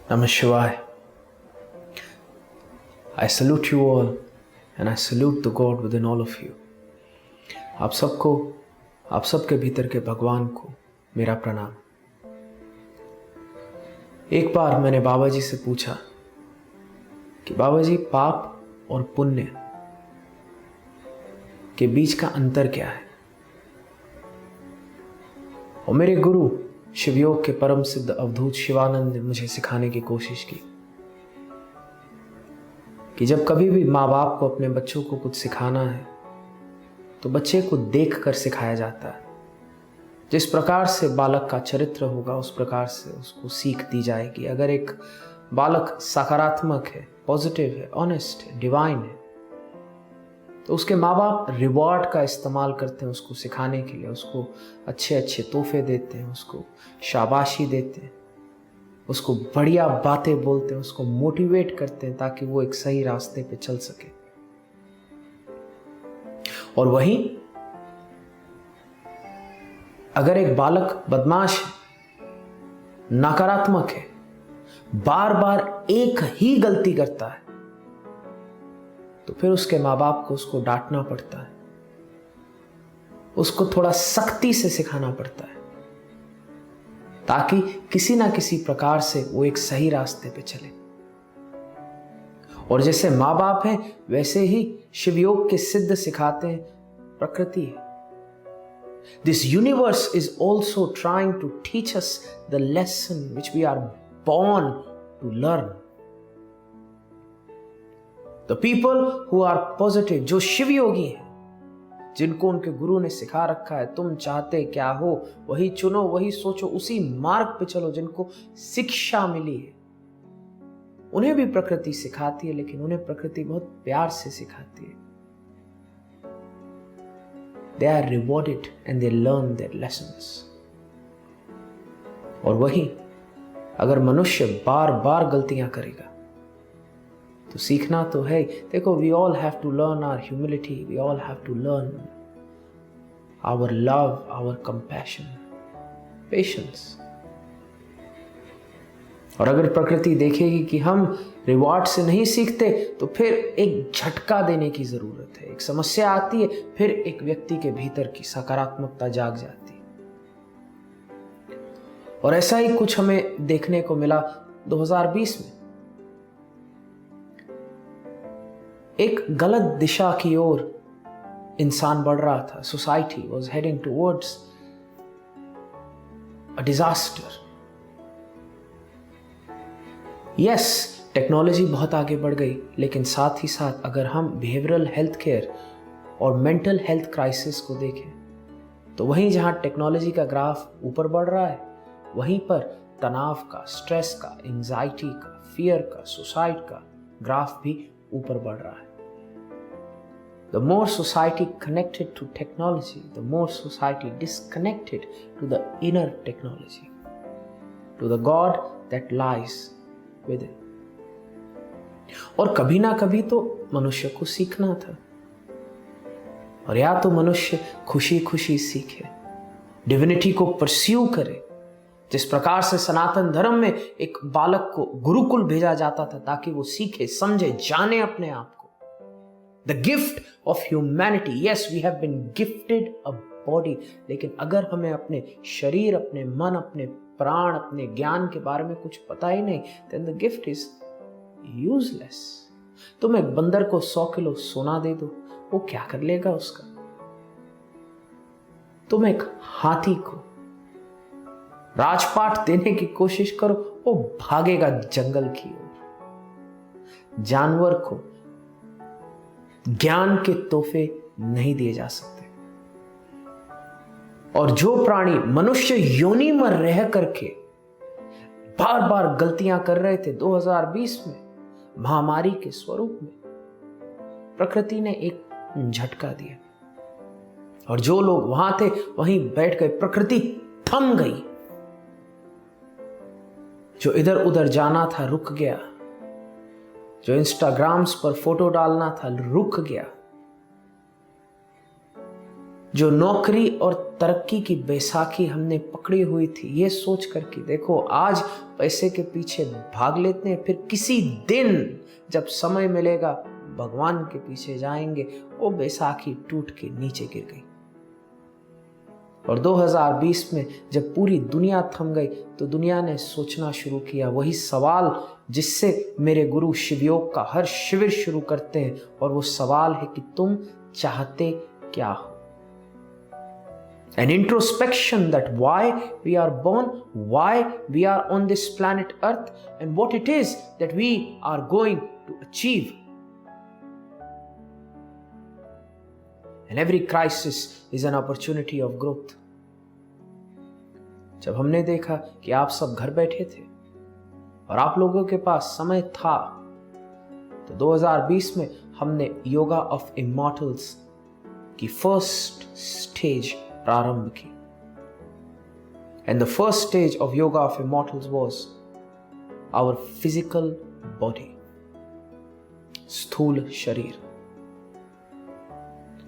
Namah Shivaya. I salute you all and I salute the God within all of you. आप सबको, आप सबके भीतर के भगवान को मेरा प्रणाम। एक बार मैंने बाबा जी से पूछा कि बाबा जी, पाप और पुण्य के बीच का अंतर क्या है? और मेरे गुरु शिवयोग के परम सिद्ध अवधूत शिवानंद ने मुझे सिखाने की कोशिश की कि जब कभी भी माँ बाप को अपने बच्चों को कुछ सिखाना है तो बच्चे को देख कर सिखाया जाता है। जिस प्रकार से बालक का चरित्र होगा उस प्रकार से उसको सीख दी जाएगी। अगर एक बालक सकारात्मक है, पॉजिटिव है, ऑनेस्ट है, डिवाइन है, तो उसके माँ बाप रिवॉर्ड का इस्तेमाल करते हैं उसको सिखाने के लिए। उसको अच्छे अच्छे तोहफे देते हैं, उसको शाबाशी देते हैं, उसको बढ़िया बातें बोलते हैं, उसको मोटिवेट करते हैं ताकि वो एक सही रास्ते पे चल सके। और वहीं अगर एक बालक बदमाश है, नकारात्मक है, बार बार एक ही गलती करता है, तो फिर उसके माँ बाप को उसको डांटना पड़ता है, उसको थोड़ा सख्ती से सिखाना पड़ता है ताकि किसी ना किसी प्रकार से वो एक सही रास्ते पे चले। और जैसे माँ बाप हैं वैसे ही शिवयोग के सिद्ध सिखाते हैं, प्रकृति है। This universe is also trying to teach us the lesson which we are born to learn. The people who are positive, जो शिव योगी हैं, जिनको उनके गुरु ने सिखा रखा है तुम चाहते क्या हो वही चुनो, वही सोचो, उसी मार्ग पे चलो, जिनको शिक्षा मिली है, उन्हें भी प्रकृति सिखाती है, लेकिन उन्हें प्रकृति बहुत प्यार से सिखाती है। They are rewarded and they learn their lessons. और वही अगर मनुष्य बार बार गलतियां करेगा तो सीखना तो है। देखो, we all have to learn our humility, we all have to learn our love, our compassion, patience. और अगर प्रकृति देखेगी कि हम रिवॉर्ड से नहीं सीखते तो फिर एक झटका देने की जरूरत है। एक समस्या आती है, फिर एक व्यक्ति के भीतर की सकारात्मकता जाग जाती है। और ऐसा ही कुछ हमें देखने को मिला 2020 में। एक गलत दिशा की ओर इंसान बढ़ रहा था। Society was heading towards a disaster. Yes, technology बहुत आगे बढ़ गई, लेकिन साथ ही साथ अगर हम बिहेवियरल हेल्थ केयर और मेंटल हेल्थ क्राइसिस को देखें तो वहीं जहां टेक्नोलॉजी का ग्राफ ऊपर बढ़ रहा है, वहीं पर तनाव का, स्ट्रेस का, एंजाइटी का, फियर का, सुसाइड का ग्राफ भी ऊपर बढ़ रहा है। The more society connected to technology, the more society disconnected to the inner technology, to the God that lies within. और कभी ना कभी तो मनुष्य को सीखना था, और या तो मनुष्य खुशी खुशी सीखे, डिविनिटी को परस्यू करे। जिस प्रकार से सनातन धर्म में एक बालक को गुरुकुल भेजा जाता था ताकि वो सीखे, समझे, जाने अपने आप को। The gift of humanity. Yes, we have been gifted a body. लेकिन अगर हमें अपने शरीर, अपने मन, अपने प्राण, अपने ज्ञान के बारे में कुछ पता ही नहीं, then the gift is useless. तुम एक बंदर को 100 किलो सोना दे दो, वो क्या कर लेगा उसका? तुम एक हाथी को राजपाट देने की कोशिश करो, वो भागेगा जंगल की ओर। जानवर को ज्ञान के तोहफे नहीं दिए जा सकते। और जो प्राणी मनुष्य योनि में रह करके बार बार गलतियां कर रहे थे 2020 में महामारी के स्वरूप में, प्रकृति ने एक झटका दिया और जो लोग वहां थे वहीं बैठ गए। प्रकृति थम गई। जो इधर उधर जाना था रुक गया, जो इंस्टाग्राम्स पर फोटो डालना था रुक गया, जो नौकरी और तरक्की की बैसाखी हमने पकड़ी हुई थी, ये सोच कर कि देखो आज पैसे के पीछे भाग लेते हैं, फिर किसी दिन जब समय मिलेगा भगवान के पीछे जाएंगे, वो बैसाखी टूट के नीचे गिर गई। और 2020 में जब पूरी दुनिया थम गई तो दुनिया ने सोचना शुरू किया वही सवाल जिससे मेरे गुरु शिवयोग का हर शिविर शुरू करते हैं, और वो सवाल है कि तुम चाहते क्या हो। An introspection that why we are born, why we are on this planet Earth, and what it is that we are going to achieve. And every crisis is an opportunity of growth. जब हमने देखा कि आप सब घर बैठे थे और आप लोगों के पास समय था, तो 2020 में हमने योगा ऑफ इमॉर्टल्स की फर्स्ट स्टेज प्रारंभ की। And the first stage of Yoga of Immortals was our physical body, स्थूल शरीर।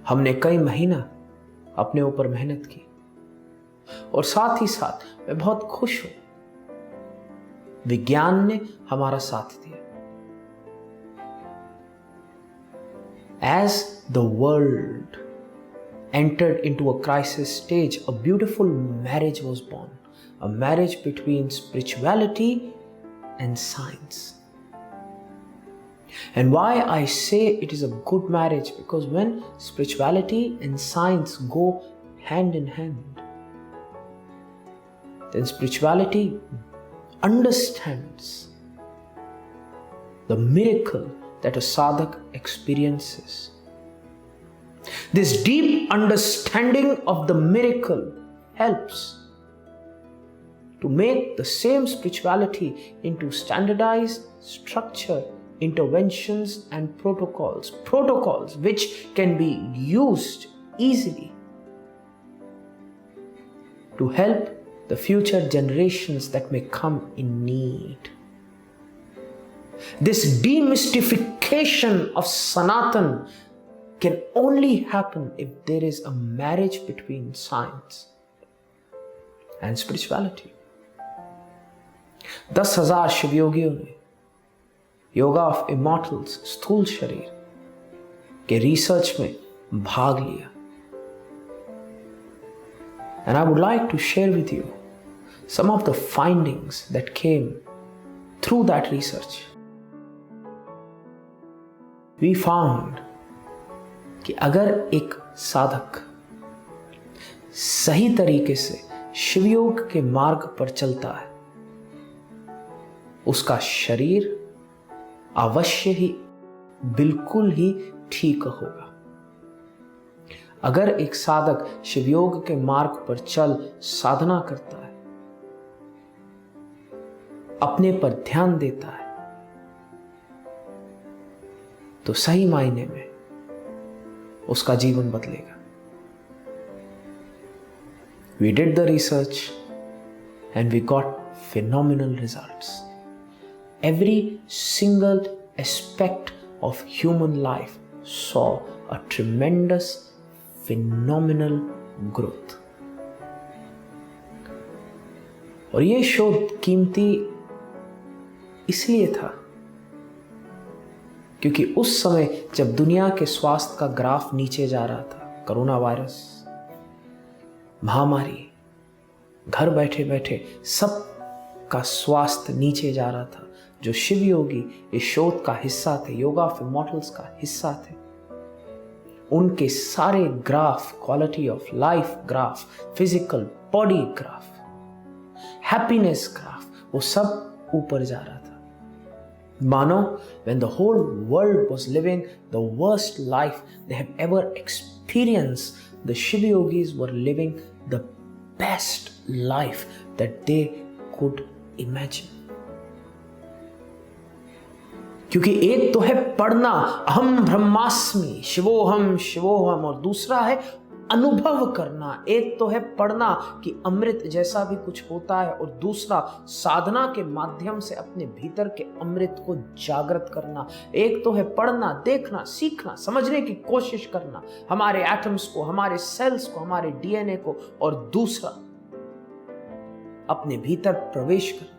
हमने कई महीना अपने ऊपर मेहनत की, और साथ ही साथ मैं बहुत खुश हूं, विज्ञान ने हमारा साथ दिया। As the world entered into a crisis stage, a beautiful marriage was born, a marriage between spirituality and science. And why I say it is a good marriage, because when spirituality and science go hand in hand, then spirituality understands the miracle that a sadhak experiences. This deep understanding of the miracle helps to make the same spirituality into standardized structure, interventions and protocols which can be used easily to help the future generations that may come in need. This demystification of Sanatan can only happen if there is a marriage between science and spirituality. 10,000 शिवयोगियों ने yoga of immortals स्थूल शरीर के research में भाग लिया। And I would like to share with you some of the findings that came through that research. We found कि अगर एक साधक सही तरीके से शिवयोग के मार्ग पर चलता है, उसका शरीर अवश्य ही बिल्कुल ही ठीक होगा। अगर एक साधक शिवयोग के मार्ग पर चल साधना करता है, अपने पर ध्यान देता है, तो सही मायने में उसका जीवन बदलेगा। We did the research and we got phenomenal results. Every single aspect of human life saw a tremendous, phenomenal growth. और ये शोध कीमती इसलिए था क्योंकि उस समय जब दुनिया के स्वास्थ्य का ग्राफ नीचे जा रहा था, कोरोना वायरस महामारी, घर बैठे बैठे सब का स्वास्थ्य नीचे जा रहा था, जो शिव योगी इस शोध का हिस्सा थे, योगा ऑफ इमॉर्टल्स का हिस्सा थे, उनके सारे graph, quality of life graph, physical body graph, happiness graph, वो सब ऊपर जा रहा था। मानो when the whole world was living the worst life they have ever experienced, the Shiv Yogis were living the best life that they could imagine. क्योंकि एक तो है पढ़ना अहम ब्रह्मास्मि शिवोहम शिवोहम, और दूसरा है अनुभव करना। एक तो है पढ़ना कि अमृत जैसा भी कुछ होता है, और दूसरा साधना के माध्यम से अपने भीतर के अमृत को जागृत करना। एक तो है पढ़ना, देखना, सीखना, समझने की कोशिश करना हमारे एटम्स को, हमारे सेल्स को, हमारे डीएनए को, और दूसरा अपने भीतर प्रवेश करना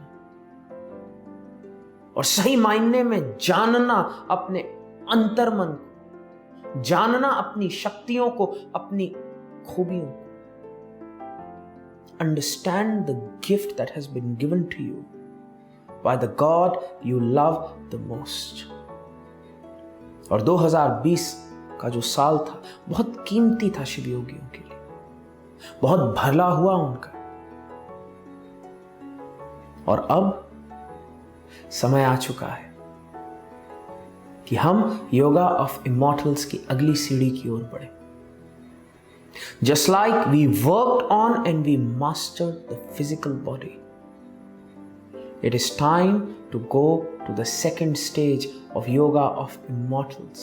और सही मायने में जानना अपने अंतर्मन को, जानना अपनी शक्तियों को, अपनी खूबियों को। Understand the gift that has been given to you by the God you love the most. और 2020 का जो साल था बहुत कीमती था शिव योगियों के लिए, बहुत भला हुआ उनका। और अब समय आ चुका है कि हम योगा ऑफ इमॉर्टल्स की अगली सीढ़ी की ओर बढ़े। Just like we worked on and we mastered the physical body, it is time to go to the second stage of yoga of immortals,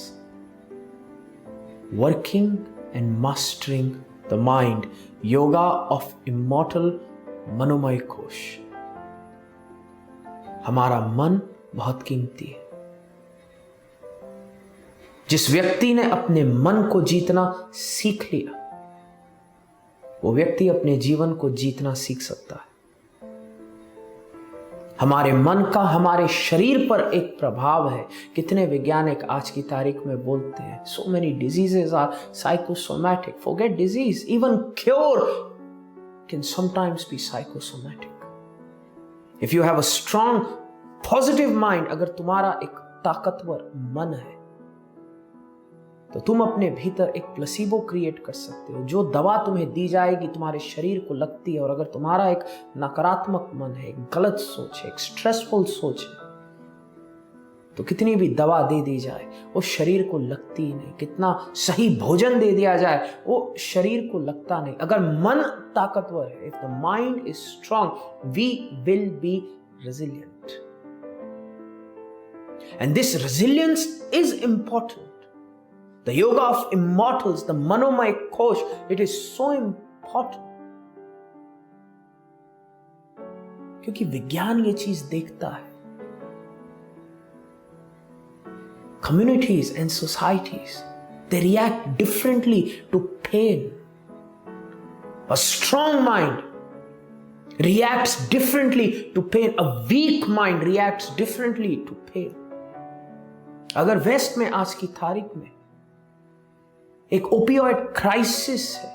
working and mastering the mind, yoga of immortal मनोमय कोश। हमारा मन बहुत कीमती है। जिस व्यक्ति ने अपने मन को जीतना सीख लिया, वो व्यक्ति अपने जीवन को जीतना सीख सकता है। हमारे मन का हमारे शरीर पर एक प्रभाव है। कितने वैज्ञानिक आज की तारीख में बोलते हैं, so many diseases are psychosomatic. Forget disease, even cure can sometimes be psychosomatic. If you have a strong positive mind, अगर तुम्हारा एक ताकतवर मन है तो तुम अपने भीतर एक प्लेसिबो क्रिएट कर सकते हो। जो दवा तुम्हें दी जाएगी तुम्हारे शरीर को लगती है, और अगर तुम्हारा एक नकारात्मक मन है, एक गलत सोच है, एक स्ट्रेसफुल सोच है, तो कितनी भी दवा दे दी जाए वो शरीर को लगती ही नहीं। कितना सही भोजन दे दिया जाए वो शरीर को लगता नहीं। अगर मन ताकतवर है, if the mind is strong, we will be resilient. And this resilience is important. The yoga of immortals, the Manomay Kosh, it is so important. क्योंकि विज्ञान ये चीज देखता है। Communities and societies, they react differently to pain. A strong mind reacts differently to pain. A weak mind reacts differently to pain. अगर waste में आज की तारीख में एक ओपियोइड क्राइसिस है,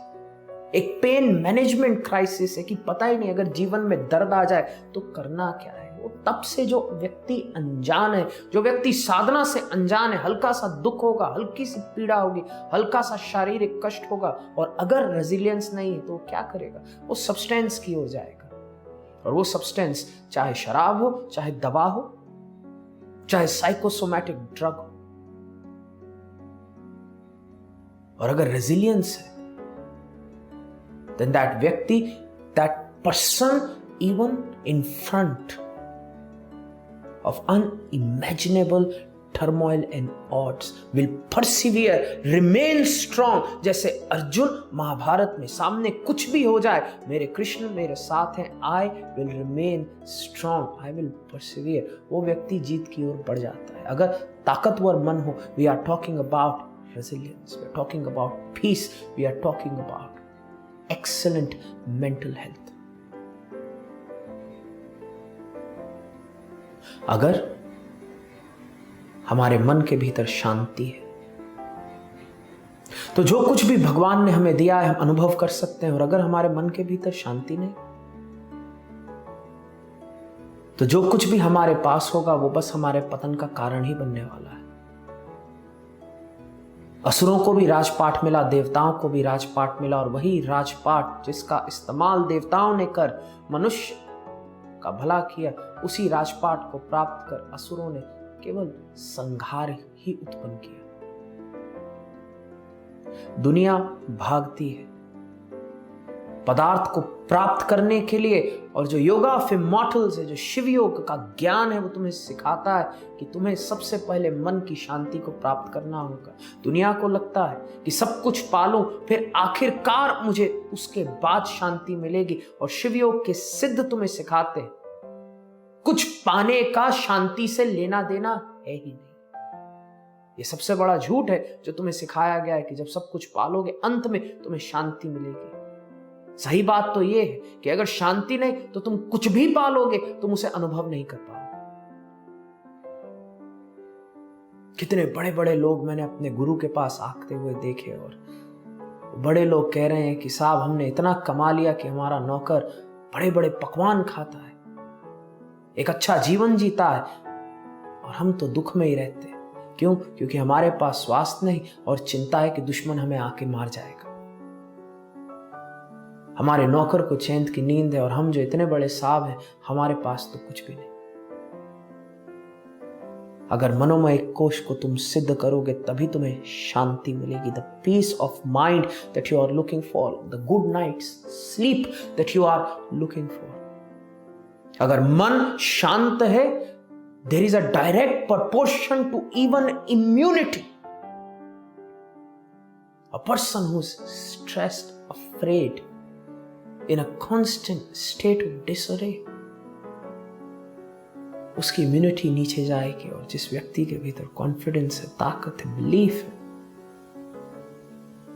एक पेन मैनेजमेंट क्राइसिस है कि पता ही नहीं अगर जीवन में दर्द आ जाए तो करना क्या है, वो तब से जो व्यक्ति अनजान है, जो व्यक्ति साधना से अनजान है, हल्का सा दुख होगा, हल्की सी पीड़ा होगी, हल्का सा शारीरिक कष्ट होगा, और अगर रेजिलियंस नहीं है तो क्या करेगा, वो सब्सटेंस की ओर जाएगा। और वो सब्सटेंस चाहे शराब हो, चाहे दवा हो, चाहे साइकोसोमैटिक ड्रग हो। और अगर रेजिलियंस है, then that व्यक्ति, that person, even in front of unimaginable turmoil and odds, will persevere, remain strong. जैसे अर्जुन महाभारत में, सामने कुछ भी हो जाए, मेरे कृष्ण मेरे साथ हैं, I will remain strong, I will persevere. वो व्यक्ति जीत की ओर बढ़ जाता है। अगर ताकतवर मन हो, we are talking about resilience, we are talking about peace, we are talking about excellent mental health. अगर हमारे मन के भीतर शांति है तो जो कुछ भी भगवान ने हमें दिया है हम अनुभव कर सकते हैं। और अगर हमारे मन के भीतर शांति नहीं तो जो कुछ भी हमारे पास होगा वो बस हमारे पतन का कारण ही बनने वाला है। असुरों को भी राजपाट मिला, देवताओं को भी राजपाट मिला, और वही राजपाट जिसका इस्तेमाल देवताओं ने कर मनुष्य का भला किया, उसी राजपाट को प्राप्त कर असुरों ने केवल संहार ही उत्पन्न किया। दुनिया भागती है पदार्थ को प्राप्त करने के लिए। और जो योगा ऑफ इमॉर्टल्स है, जो शिव योग का ज्ञान है, वो तुम्हें सिखाता है कि तुम्हें सबसे पहले मन की शांति को प्राप्त करना होगा। दुनिया को लगता है कि सब कुछ पालो फिर आखिरकार मुझे उसके बाद शांति मिलेगी, और शिव योग के सिद्ध तुम्हें सिखाते हैं कुछ पाने का शांति से लेना देना है ही नहीं। ये सबसे बड़ा झूठ है जो तुम्हें सिखाया गया है कि जब सब कुछ पालोगे अंत में तुम्हें शांति मिलेगी। सही बात तो ये है कि अगर शांति नहीं तो तुम कुछ भी पालोगे, तुम उसे अनुभव नहीं कर पाओगे। कितने बड़े बड़े लोग मैंने अपने गुरु के पास आते हुए देखे, और बड़े लोग कह रहे हैं कि साहब हमने इतना कमा लिया कि हमारा नौकर बड़े बड़े पकवान खाता है, एक अच्छा जीवन जीता है, और हम तो दुख में ही रहते हैं। क्यों? क्योंकि हमारे पास स्वास्थ्य नहीं और चिंता है कि दुश्मन हमें आके मार जाएगा। हमारे नौकर को चैन की नींद है, और हम जो इतने बड़े साहब हैं हमारे पास तो कुछ भी नहीं। अगर मनोमय कोश को तुम सिद्ध करोगे तभी तुम्हें शांति मिलेगी। The peace of mind that you are looking for, the good night's sleep that you are looking for. अगर मन शांत है, there is a direct proportion to even immunity. A person who's stressed, afraid, in a constant state of disarray, उसकी immunity नीचे जाएगी। और जिस व्यक्ति के भीतर कॉन्फिडेंस है, ताकत है, बिलीफ है,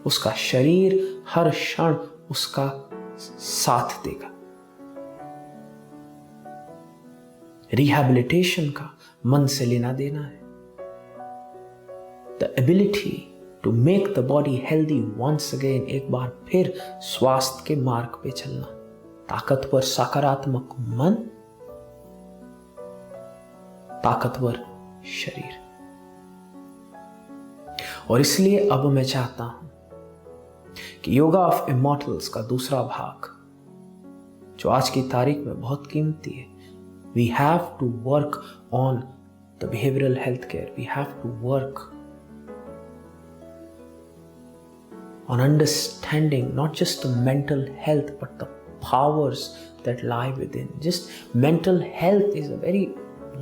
उसका शरीर हर क्षण उसका साथ देगा। रिहैबिलिटेशन का मन से लेना देना है। The ability to make the body healthy once again, एक बार फिर स्वास्थ्य के मार्ग पे चलना। ताकतवर सकारात्मक मन, ताकतवर शरीर। और इसलिए अब मैं चाहता हूं कि योगा ऑफ इमॉर्टल्स का दूसरा भाग, जो आज की तारीख में बहुत कीमती है, we have to work on the behavioral health care. We have to work on understanding not just the mental health but the powers that lie within. Just mental health is a very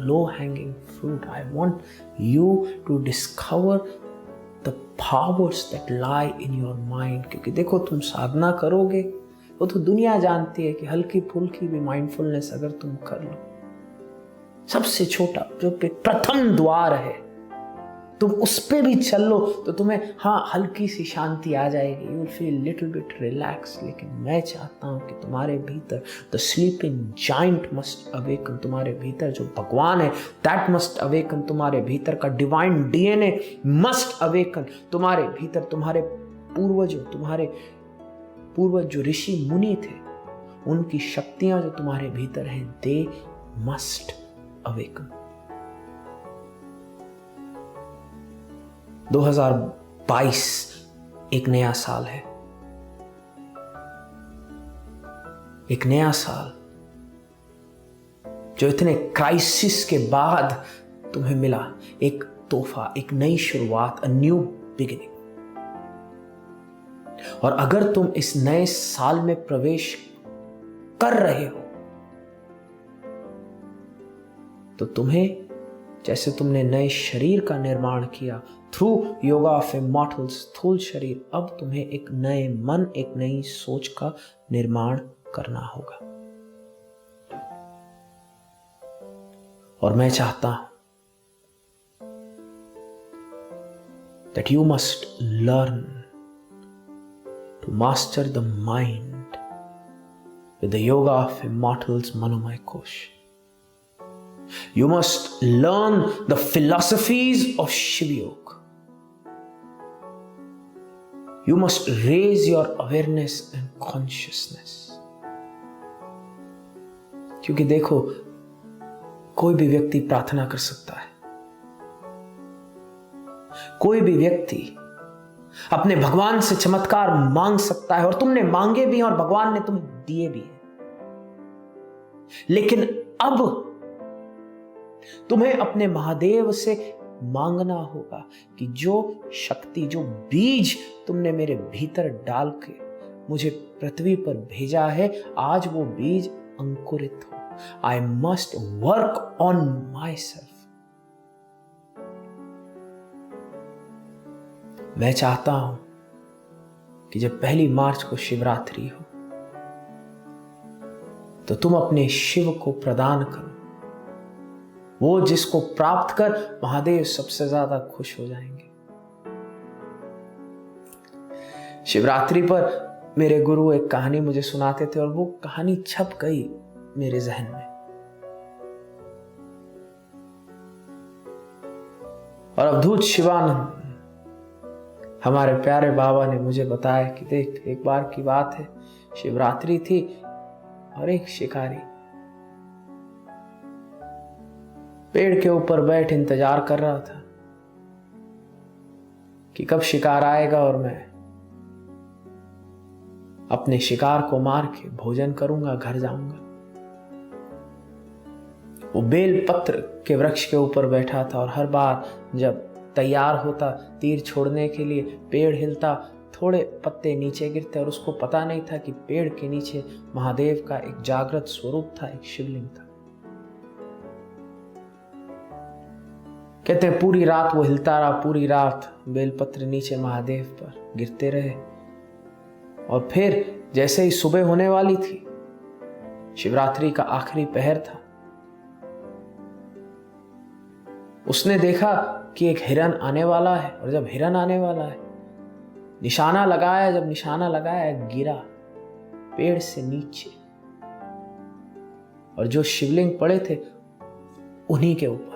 low hanging fruit. I want you to discover the powers that lie in your mind. क्योंकि देखो, तुम साधना करोगे वो तो दुनिया जानती है कि हल्की फुल्की भी माइंडफुलनेस अगर तुम कर लो, सबसे छोटा जो प्रथम द्वार है, तुम उस पे भी चल लो तो तुम्हें हल्की सी शांति आ जाएगी। You will feel little bit relax. लेकिन मैं चाहता हूं कि तुम्हारे भीतर the sleeping giant must awaken. तुम्हारे भीतर जो भगवान है दैट मस्ट अवेकन। तुम्हारे भीतर का डिवाइन डीएनए मस्ट अवेकन। तुम्हारे भीतर तुम्हारे पूर्वज जो ऋषि मुनि थे, उनकी शक्तियां जो तुम्हारे भीतर हैं, दे मस्ट अवेकन। 2022 एक नया साल है, एक नया साल जो इतने क्राइसिस के बाद तुम्हें मिला, एक तोहफा, एक नई शुरुआत, अ न्यू बिगिनिंग। और अगर तुम इस नए साल में प्रवेश कर रहे हो तो तुम्हें, जैसे तुमने नए शरीर का निर्माण किया थ्रू योगा ऑफ इमॉर्टल्स, स्थूल शरीर, अब तुम्हें एक नए मन, एक नई सोच का निर्माण करना होगा। और मैं चाहता हूं that you must learn to master the mind with the yoga of immortals Manomay Kosh. You must learn the philosophies of Shiva Yoga. You must raise your awareness and consciousness. क्योंकि देखो, कोई भी व्यक्ति प्रार्थना कर सकता है, कोई भी व्यक्ति अपने भगवान से चमत्कार मांग सकता है, और तुमने मांगे भी हैं और भगवान ने तुम्हें दिए भी हैं। लेकिन अब तुम्हें अपने महादेव से मांगना होगा कि जो शक्ति, जो बीज तुमने मेरे भीतर डाल के मुझे पृथ्वी पर भेजा है, आज वो बीज अंकुरित हो। I must work on my self. मैं चाहता हूं कि जब 1 मार्च को शिवरात्रि हो तो तुम अपने शिव को प्रदान करो, वो जिसको प्राप्त कर महादेव सबसे ज्यादा खुश हो जाएंगे। शिवरात्रि पर मेरे गुरु एक कहानी मुझे सुनाते थे और वो कहानी छप गई मेरे जहन में। और अवधूत शिवानंद हमारे प्यारे बाबा ने मुझे बताया कि देख, एक बार की बात है, शिवरात्रि थी और एक शिकारी पेड़ के ऊपर बैठ इंतजार कर रहा था कि कब शिकार आएगा और मैं अपने शिकार को मार के भोजन करूंगा, घर जाऊंगा। वो बेल पत्र के वृक्ष के ऊपर बैठा था और हर बार जब तैयार होता तीर छोड़ने के लिए, पेड़ हिलता, थोड़े पत्ते नीचे गिरते और उसको पता नहीं था कि पेड़ के नीचे महादेव का एक जागृत स्वरूप था, एक शिवलिंग था। कहते हैं पूरी रात वो हिलता रहा, पूरी रात बेलपत्र नीचे महादेव पर गिरते रहे। और फिर जैसे ही सुबह होने वाली थी, शिवरात्रि का आखिरी पहर था, उसने देखा कि एक हिरन आने वाला है। और जब हिरन आने वाला है, निशाना लगाया, जब निशाना लगाया, गिरा पेड़ से नीचे और जो शिवलिंग पड़े थे उन्हीं के ऊपर।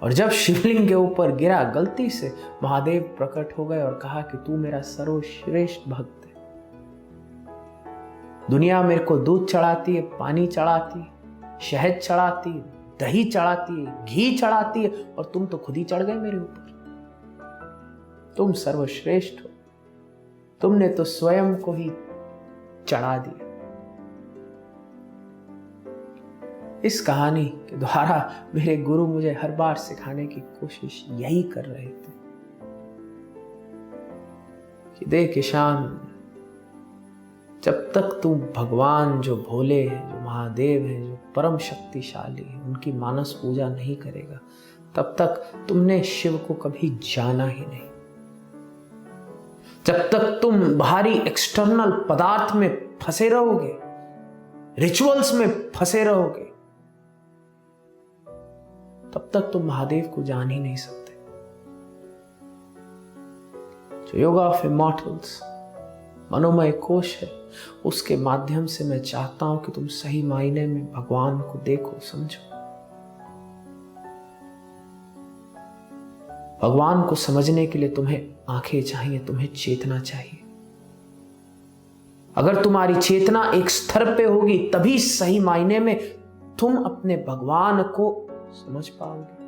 और जब शिवलिंग के ऊपर गिरा, गलती से महादेव प्रकट हो गए और कहा कि तू मेरा सर्वश्रेष्ठ भक्त है। दुनिया मेरे को दूध चढ़ाती है, पानी चढ़ाती है, शहद चढ़ाती है, दही चढ़ाती है, घी चढ़ाती है, और तुम तो खुद ही चढ़ गए मेरे ऊपर। तुम सर्वश्रेष्ठ हो, तुमने तो स्वयं को ही चढ़ा दिया। इस कहानी के द्वारा मेरे गुरु मुझे हर बार सिखाने की कोशिश यही कर रहे थे कि देख ईशान, जब तक तू भगवान जो भोले हैं, जो महादेव हैं, जो परम शक्तिशाली हैं, उनकी मानस पूजा नहीं करेगा, तब तक तुमने शिव को कभी जाना ही नहीं। जब तक तुम बाहरी एक्सटर्नल पदार्थ में फंसे रहोगे, रिचुअल्स में फंसे रहोगे, तब तक तुम महादेव को जान ही नहीं सकते। जो योगा ऑफ इमॉर्टल्स मनोमय कोश है, उसके माध्यम से मैं चाहता हूं कि तुम सही मायने में भगवान को देखो, समझो। भगवान को समझने के लिए तुम्हें आंखें चाहिए, तुम्हें चेतना चाहिए। अगर तुम्हारी चेतना एक स्तर पे होगी, तभी सही मायने में तुम अपने भगवान को समझ पाओगे।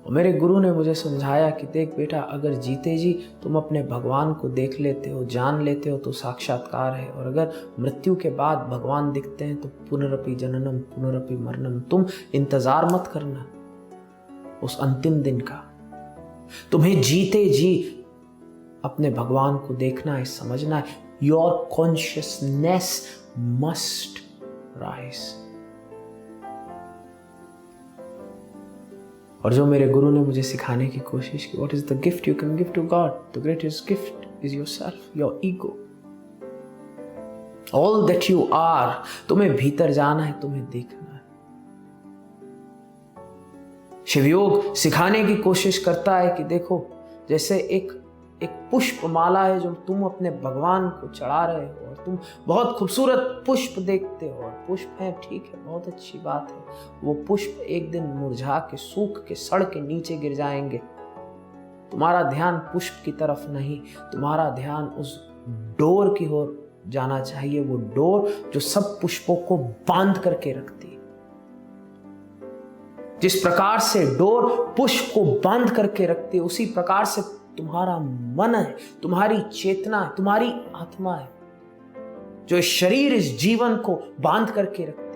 और मेरे गुरु ने मुझे समझाया कि देख बेटा, अगर जीते जी तुम अपने भगवान को देख लेते हो, जान लेते हो, तो साक्षात्कार है। और अगर मृत्यु के बाद भगवान दिखते हैं तो पुनरपि जननम पुनरपि मरणम। तुम इंतजार मत करना उस अंतिम दिन का, तुम्हें जीते जी अपने भगवान को देखना है, समझना है। Your consciousness must rise. और जो मेरे गुरु ने मुझे सिखाने की कोशिश की, what is the gift you can give to God? The greatest gift is yourself, your ego, all that you are. तुम्हें भीतर जाना है, तुम्हें देखना है। शिवयोग सिखाने की कोशिश करता है कि देखो, जैसे एक पुष्प माला है जो तुम अपने भगवान को चढ़ा रहे हो, और तुम बहुत खूबसूरत पुष्प देखते हो, और पुष्प है, ठीक है, बहुत अच्छी बात है। वो पुष्प एक दिन मुरझा के, सूख के, सड़ के नीचे गिर जाएंगे। तुम्हारा ध्यान पुष्प की तरफ नहीं, तुम्हारा ध्यान उस डोर की ओर जाना चाहिए। वो डोर जो सब पुष्पों को बांध करके रखती है। जिस प्रकार से डोर पुष्प को बांध करके रखती है, उसी प्रकार से तुम्हारा मन है, तुम्हारी चेतना है, तुम्हारी आत्मा है, जो इस शरीर, इस जीवन को बांध करके रखती है।